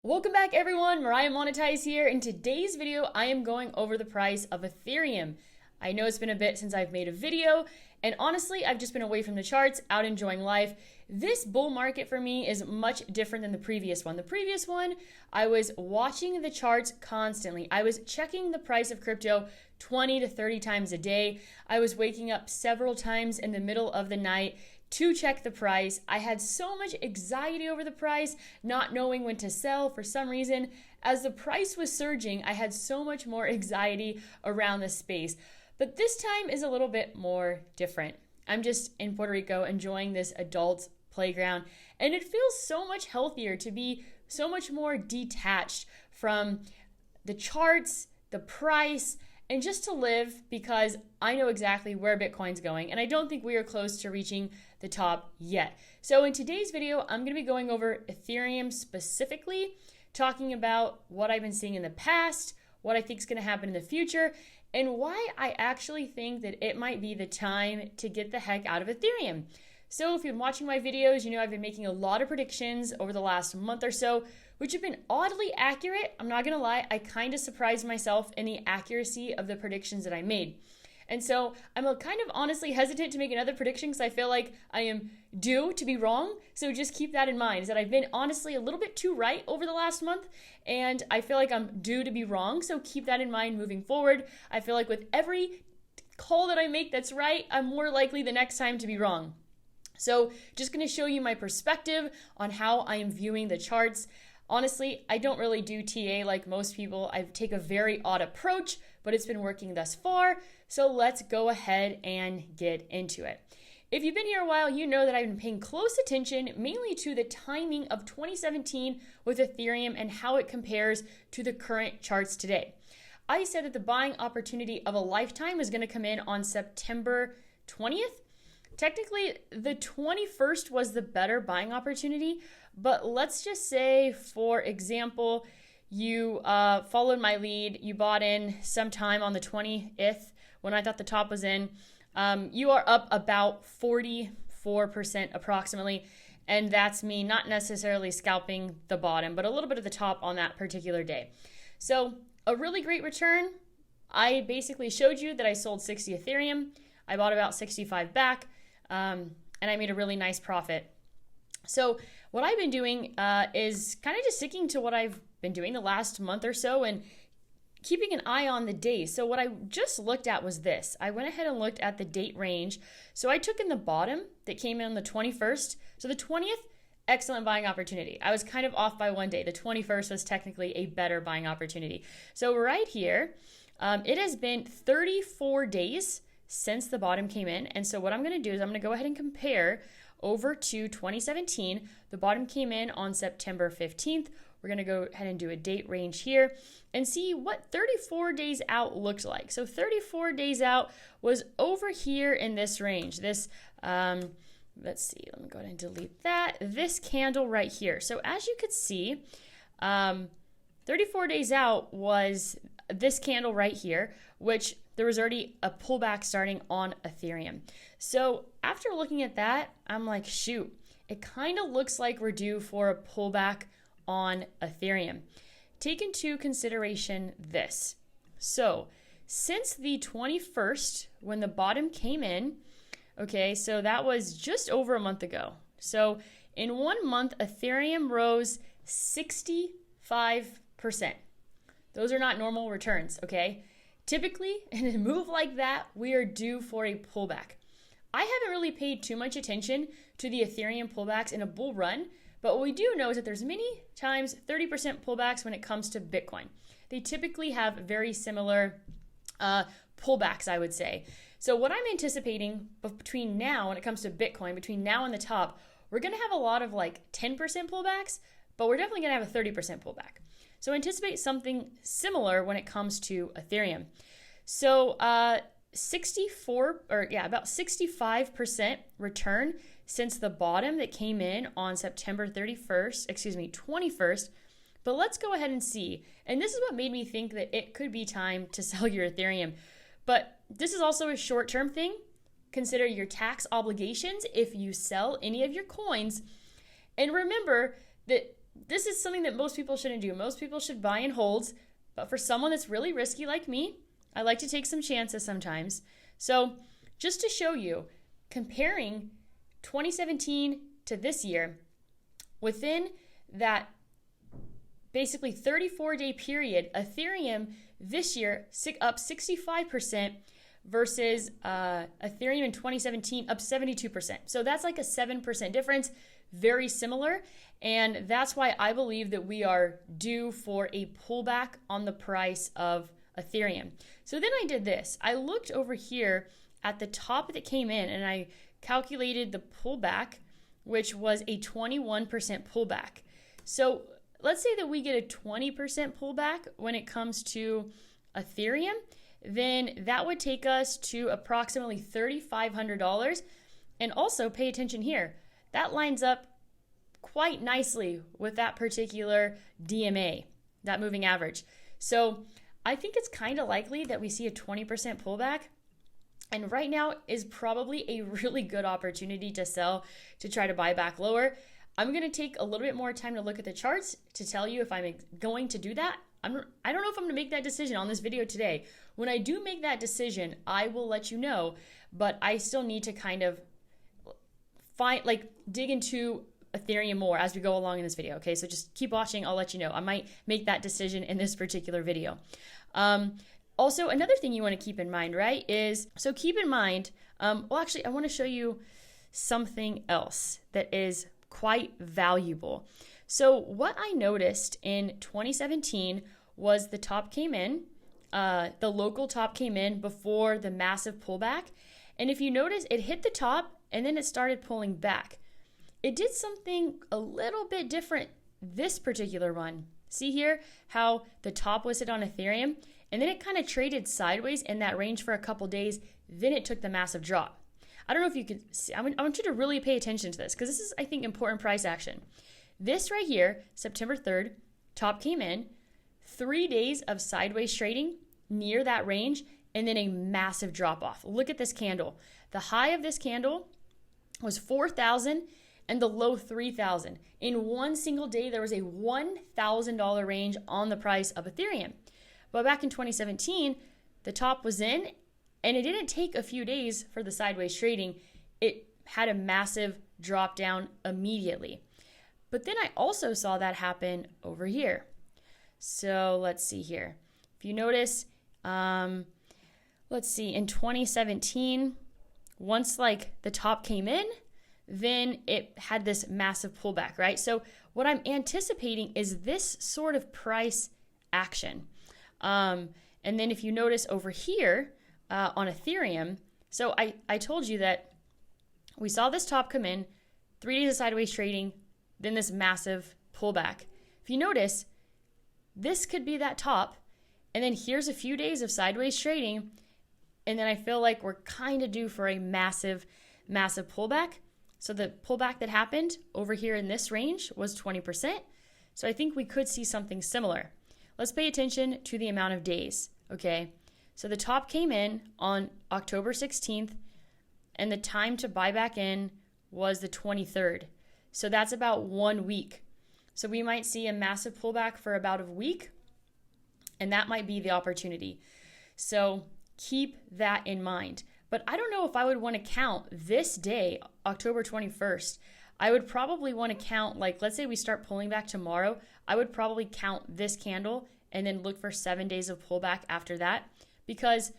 Welcome back everyone, 𝘱𝘱𝘊𝘺 here. In today's video, I am going over the price of Ethereum. I know it's been a bit since I've made a video, and honestly, I've just been away from the charts, out enjoying life. This bull market for me is much different than the previous one. The previous one, I was watching the charts constantly. I was checking the price of crypto 20 to 30 times a day. I was waking up several times in the middle of the night to check the price. I had so much anxiety over the price, not knowing when to sell for some reason. As the price was surging, I had so much more anxiety around the space. But this time is a little bit more different. I'm just in Puerto Rico enjoying this adult playground, and it feels so much healthier to be so much more detached from the charts, the price, and just to live, because I know exactly where Bitcoin's going, and I don't think we are close to reaching the top yet. So in today's video, I'm going to be going over Ethereum specifically, talking about what I've been seeing in the past, what I think is going to happen in the future, and why I actually think that it might be the time to get the heck out of Ethereum. So if you've been watching my videos, you know I've been making a lot of predictions over the last month or so, which have been oddly accurate. I'm not going to lie, I kind of surprised myself in the accuracy of the predictions that I made. And so I'm kind of honestly hesitant to make another prediction because I feel like I am due to be wrong. So just keep that in mind, is that I've been honestly a little bit too right over the last month, and I feel like I'm due to be wrong. So keep that in mind moving forward. I feel like with every call that I make that's right, I'm more likely the next time to be wrong. So just going to show you my perspective on how I am viewing the charts. Honestly, I don't really do TA like most people. I take a very odd approach, but it's been working thus far. So let's go ahead and get into it. If you've been here a while, you know that I've been paying close attention mainly to the timing of 2017 with Ethereum and how it compares to the current charts today. I said that the buying opportunity of a lifetime is going to come in on September 20th. Technically, the 21st was the better buying opportunity, but let's just say, for example, you followed my lead, you bought in sometime on the 20th when I thought the top was in. You are up about 44% approximately, and that's me not necessarily scalping the bottom, but a little bit of the top on that particular day. So a really great return. I basically showed you that I sold 60 Ethereum. I bought about 65 back. And I made a really nice profit. So what I've been doing is kind of just sticking to what I've been doing the last month or so and keeping an eye on the days. So what I just looked at was this. I went ahead and looked at the date range. So I took in the bottom that came in on the 21st. So the 20th, excellent buying opportunity. I was kind of off by one day. The 21st was technically a better buying opportunity. So right here, it has been 34 days since the bottom came in. And so what I'm going to do is I'm going to go ahead and compare over to 2017. The bottom came in on September 15th. We're going to go ahead and do a date range here and see what 34 days out looks like. So 34 days out was over here in this range. This, let's see, let me go ahead and delete that. This candle right here. So as you could see, 34 days out was this candle right here, which there was already a pullback starting on Ethereum. So after looking at that, I'm like, shoot, it kind of looks like we're due for a pullback on Ethereum. Take into consideration this. So since the 21st, when the bottom came in, okay, so that was just over a month ago. So in 1 month, Ethereum rose 65%. Those are not normal returns, okay? Typically, in a move like that, we are due for a pullback. I haven't really paid too much attention to the Ethereum pullbacks in a bull run, but what we do know is that there's many times 30% pullbacks when it comes to Bitcoin. They typically have very similar pullbacks, I would say. So what I'm anticipating between now, when it comes to Bitcoin, between now and the top, we're going to have a lot of like 10% pullbacks, but we're definitely going to have a 30% pullback. So anticipate something similar when it comes to Ethereum. So about 65% return since the bottom that came in on September 21st. But let's go ahead and see. And this is what made me think that it could be time to sell your Ethereum. But this is also a short-term thing. Consider your tax obligations if you sell any of your coins. And remember that this is something that most people shouldn't do. Most people should buy and hold, but for someone that's really risky like me, I like to take some chances sometimes. So just to show you, comparing 2017 to this year, within that basically 34-day period, Ethereum this year up 65% versus Ethereum in 2017 up 72%. So that's like a 7% difference, very similar. And that's why I believe that we are due for a pullback on the price of Ethereum. So then I did this. I looked over here at the top that came in and I calculated the pullback, which was a 21% pullback. So let's say that we get a 20% pullback when it comes to Ethereum, then that would take us to approximately $3,500. And also pay attention here, that lines up quite nicely with that particular DMA, that moving average. So I think it's kind of likely that we see a 20% pullback. And right now is probably a really good opportunity to sell, to try to buy back lower. I'm going to take a little bit more time to look at the charts to tell you if I'm going to do that. I don't know if I'm going to make that decision on this video today. When I do make that decision, I will let you know, but I still need to kind of dig into Ethereum more as we go along in this video. Okay, so just keep watching. I'll let you know. I might make that decision in this particular video. Also, another thing you want to keep in mind, right, is, so keep in mind, I want to show you something else that is quite valuable. So what I noticed in 2017 was the top came in, the local top came in before the massive pullback. And if you notice, it hit the top and then it started pulling back. It did something a little bit different this particular one. See here how the top was hit on Ethereum and then it kind of traded sideways in that range for a couple days. Then it took the massive drop. I don't know if you could see, I want you to really pay attention to this because this is, I think, important price action. This right here, September 3rd, top came in, 3 days of sideways trading near that range, and then a massive drop off. Look at this candle. The high of this candle was 4,000 and the low 3,000. In one single day, there was a $1,000 range on the price of Ethereum. But back in 2017, the top was in, and it didn't take a few days for the sideways trading. It had a massive drop down immediately. But then I also saw that happen over here. So let's see here. If you notice, let's see, in 2017, once like the top came in, then it had this massive pullback, right? So what I'm anticipating is this sort of price action. And then if you notice over here on Ethereum, so I told you that we saw this top come in, 3 days of sideways trading, then this massive pullback. If you notice, this could be that top, and then here's a few days of sideways trading, and then I feel like we're kind of due for a massive, massive pullback. So the pullback that happened over here in this range was 20%. So I think we could see something similar. Let's pay attention to the amount of days, okay? So the top came in on October 16th, and the time to buy back in was the 23rd. So that's about 1 week. So we might see a massive pullback for about a week, and that might be the opportunity. So keep that in mind. But I don't know if I would want to count this day, October 21st. I would probably want to count, like, let's say we start pulling back tomorrow. I would probably count this candle and then look for 7 days of pullback after that, because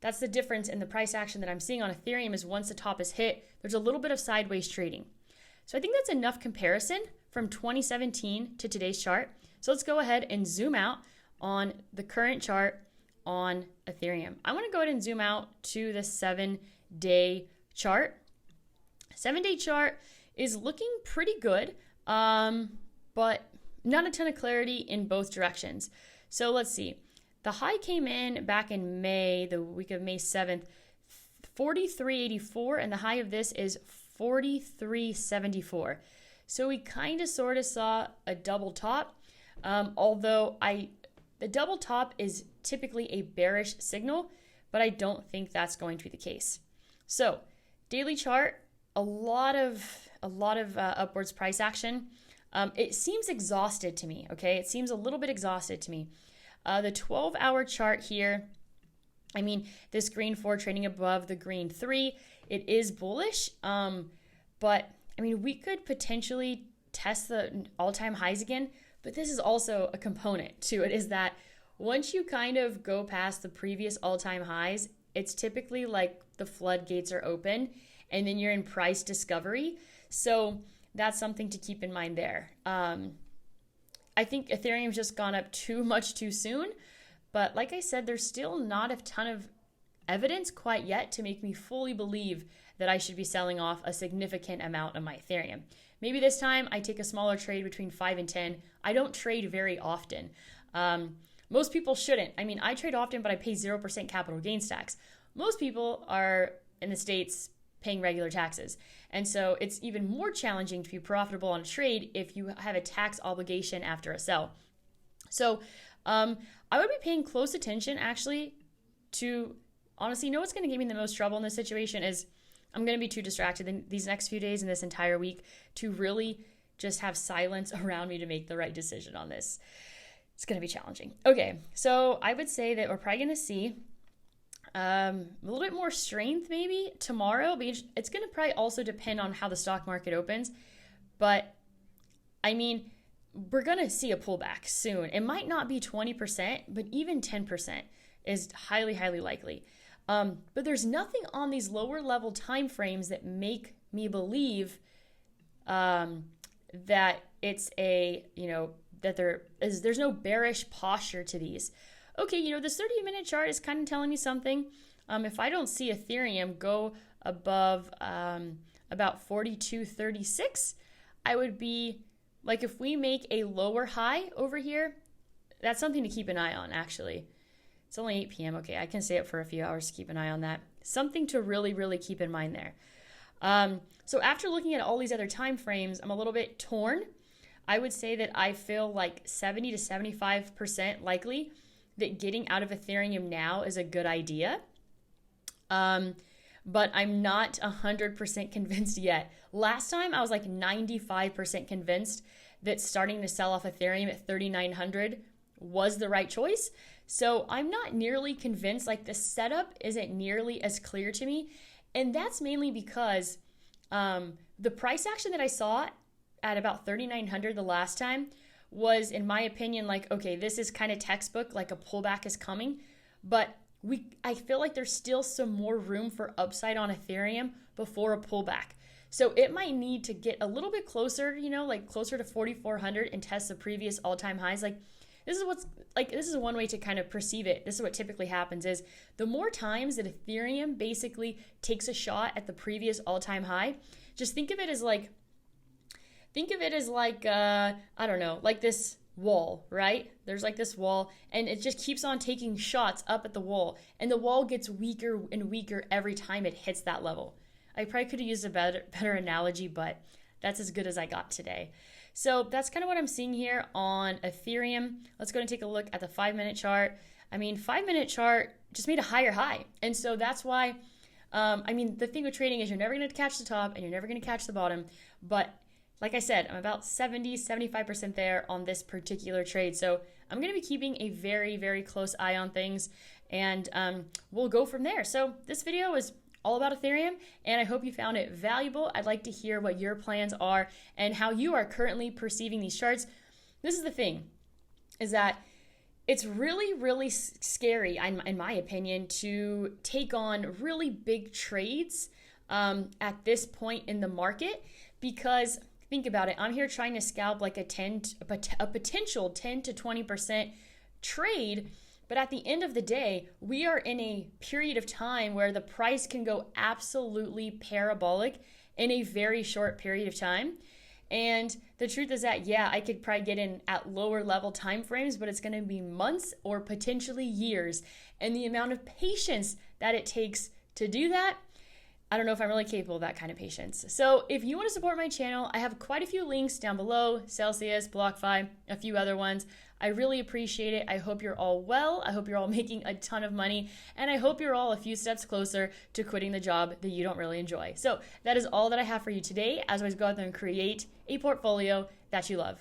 that's the difference in the price action that I'm seeing on Ethereum is once the top is hit, there's a little bit of sideways trading. So I think that's enough comparison from 2017 to today's chart. So let's go ahead and zoom out on the current chart on Ethereum. I want to go ahead and zoom out to the 7-day chart. 7-day chart is looking pretty good, but not a ton of clarity in both directions. So let's see. The high came in back in May, the week of May 7th, 43.84, and the high of this is 43.74. So we kind of sort of saw a double top, although the double top is typically a bearish signal, but I don't think that's going to be the case. So daily chart, a lot of upwards price action. it seems exhausted to me, okay? It seems a little bit exhausted to me. The 12-hour chart here, I mean, this green 4 trading above the green 3, it is bullish, but I mean, we could potentially test the all-time highs again, but this is also a component to it, is that once you kind of go past the previous all-time highs, it's typically like the floodgates are open and then you're in price discovery. So that's something to keep in mind there. I think Ethereum's just gone up too much too soon, but like I said, there's still not a ton of evidence quite yet to make me fully believe that I should be selling off a significant amount of my Ethereum. Maybe this time I take a smaller trade between 5 and 10. I don't trade very often. Most people shouldn't. I mean, I trade often, but I pay 0% capital gains tax. Most people are in the States paying regular taxes. And so it's even more challenging to be profitable on a trade if you have a tax obligation after a sell. So I would be paying close attention actually to, honestly, you know what's going to give me the most trouble in this situation is I'm going to be too distracted in these next few days and this entire week to really just have silence around me to make the right decision on this. It's going to be challenging. Okay, so I would say that we're probably going to see a little bit more strength maybe tomorrow. But it's going to probably also depend on how the stock market opens. But I mean, we're going to see a pullback soon. It might not be 20%, but even 10% is highly, highly likely. But there's nothing on these lower level time frames that make me believe that it's a, that there's no bearish posture to these. Okay, this 30-minute chart is kind of telling me something. If I don't see Ethereum go above about 42.36, I would be like, if we make a lower high over here, that's something to keep an eye on, actually. It's only 8 p.m. Okay, I can stay up for a few hours to keep an eye on that. Something to really, really keep in mind there. So after looking at all these other time frames, I'm a little bit torn. I would say that I feel like 70 to 75% likely that getting out of Ethereum now is a good idea. But I'm not 100% convinced yet. Last time I was like 95% convinced that starting to sell off Ethereum at 3,900 was the right choice. So I'm not nearly convinced, like the setup isn't nearly as clear to me. And that's mainly because the price action that I saw at about 3,900 the last time was, in my opinion, like, okay, this is kind of textbook, like a pullback is coming. But I feel like there's still some more room for upside on Ethereum before a pullback. So it might need to get a little bit closer, like closer to 4,400 and test the previous all-time highs. Like, this is one way to kind of perceive it. This is what typically happens is the more times that Ethereum basically takes a shot at the previous all-time high, just think of it as like, I don't know, like this wall, right? There's like this wall and it just keeps on taking shots up at the wall and the wall gets weaker and weaker every time it hits that level. I probably could have used a better analogy, but that's as good as I got today. So that's kind of what I'm seeing here on Ethereum. Let's go and take a look at the 5-minute chart. I mean, 5-minute chart just made a higher high. And so that's why, the thing with trading is you're never going to catch the top and you're never going to catch the bottom. But like I said, I'm about 75% there on this particular trade. So I'm going to be keeping a very, very close eye on things and we'll go from there. So this video is all about Ethereum and I hope you found it valuable. I'd like to hear what your plans are and how you are currently perceiving these charts. This is the thing, is that it's really, really scary, in my opinion, to take on really big trades at this point in the market because think about it. I'm here trying to scalp like a potential 10 to 20% trade. But at the end of the day, we are in a period of time where the price can go absolutely parabolic in a very short period of time. And the truth is that, yeah, I could probably get in at lower level time frames, but it's going to be months or potentially years. And the amount of patience that it takes to do that, I don't know if I'm really capable of that kind of patience. So if you want to support my channel, I have quite a few links down below, Celsius, BlockFi, a few other ones. I really appreciate it. I hope you're all well. I hope you're all making a ton of money. And I hope you're all a few steps closer to quitting the job that you don't really enjoy. So that is all that I have for you today. As always, go out there and create a portfolio that you love.